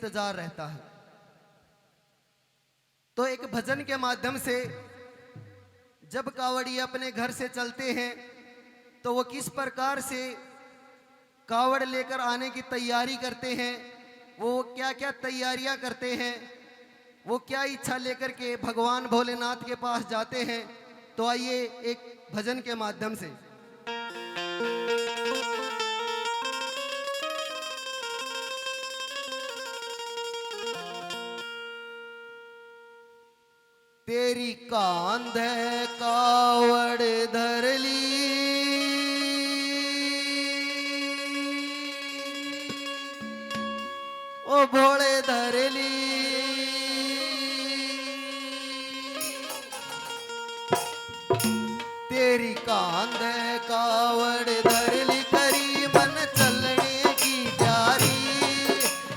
इंतजार रहता है। तो एक भजन के माध्यम से जब कावड़ी अपने घर से चलते हैं तो वो किस प्रकार से कावड़ लेकर आने की तैयारी करते हैं, वो क्या क्या तैयारियां करते हैं, वो क्या इच्छा लेकर के भगवान भोलेनाथ के पास जाते हैं। तो आइए एक भजन के माध्यम से। तेरी कांधे कावड़ धर ली, ओ भोले धर ली, तेरी कांधे कावड़ धर ली, करी मन चलने की प्यारी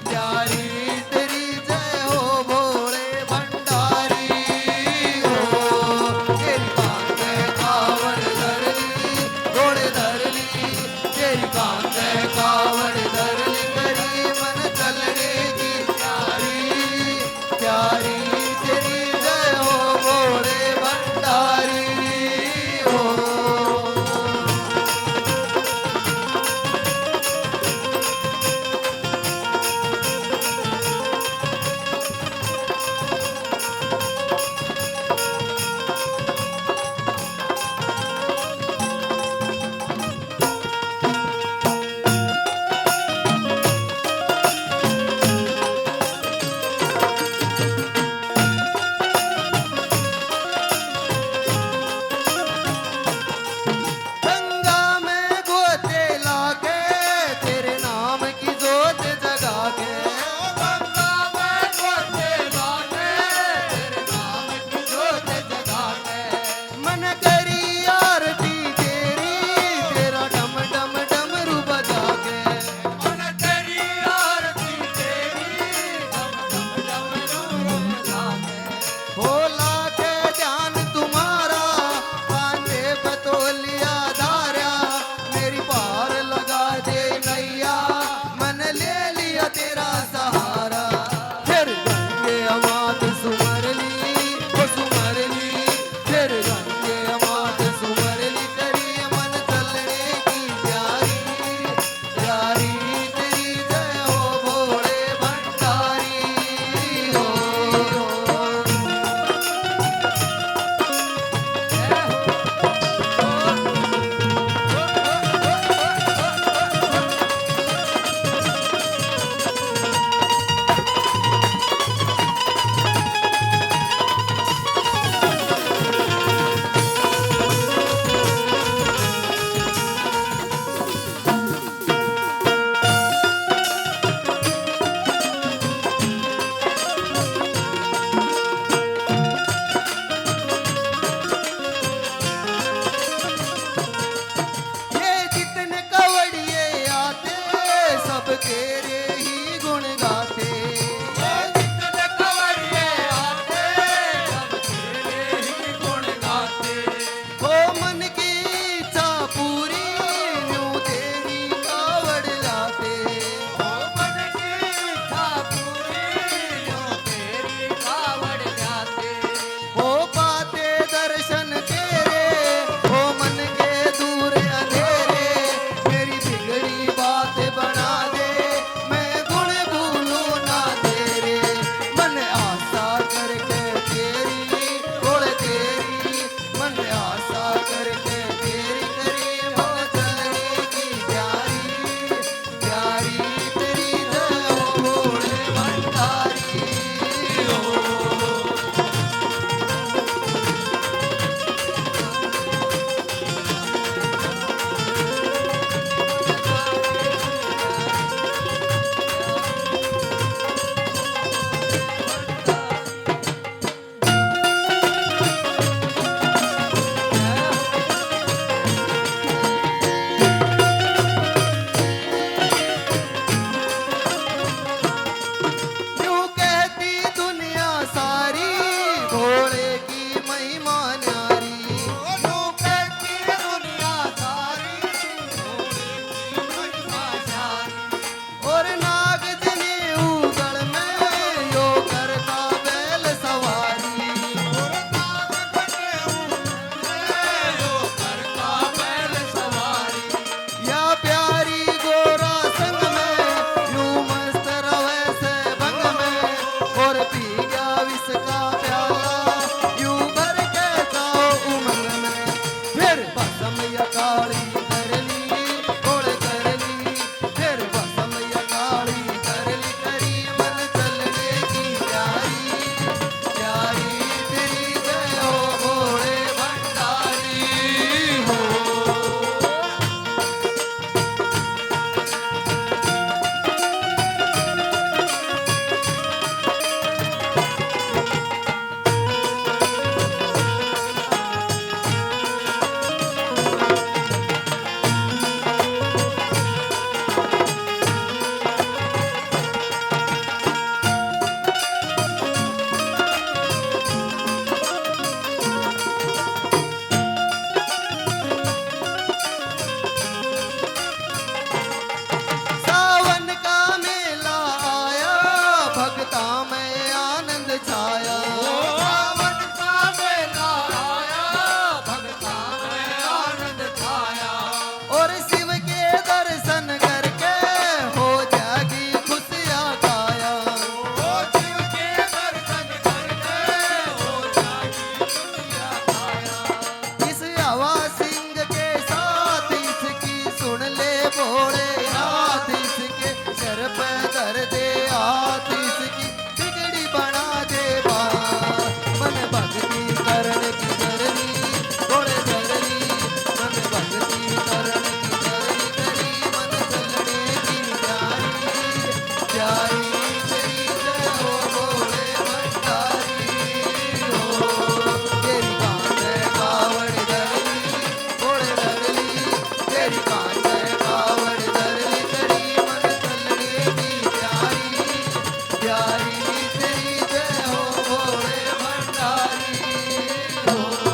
प्यारी, तेरी जय हो भोले भंडारी हो। तेरी कांधे कावड़ धर ली, भोले धर ली, तेरी कांधे कावड़ धर ली, करी मन चलने की प्यारी प्यारी, तेरी जय हो भोले भंडारी हो। भक्ता में आनंद छाया। सावन का मेला आया, भक्ता में आनंद छाया। और शिव के दर्शन करके हो जागी खुशियाँ काया। ओ शिव के दर्शन करके हो जागी खुशियाँ काया। इस हवा सिंह के साथ इसकी सुन ले भोले नाथ, इसके सर पे धर दे हाथ, इसकी बिगड़ी बना दे बात। मन भक्ति करण की करनी भोले धरनी, मन भक्ति करण की करनी करी, मन चलने की प्यारी प्यारी तेरी जय हो भोले भंडारी हो। तेरी कांधे कावड़ धरनी भोले धरनी, तेरी कांधे कावड़ धरनी करी, मन चलने की प्यारी प्यारी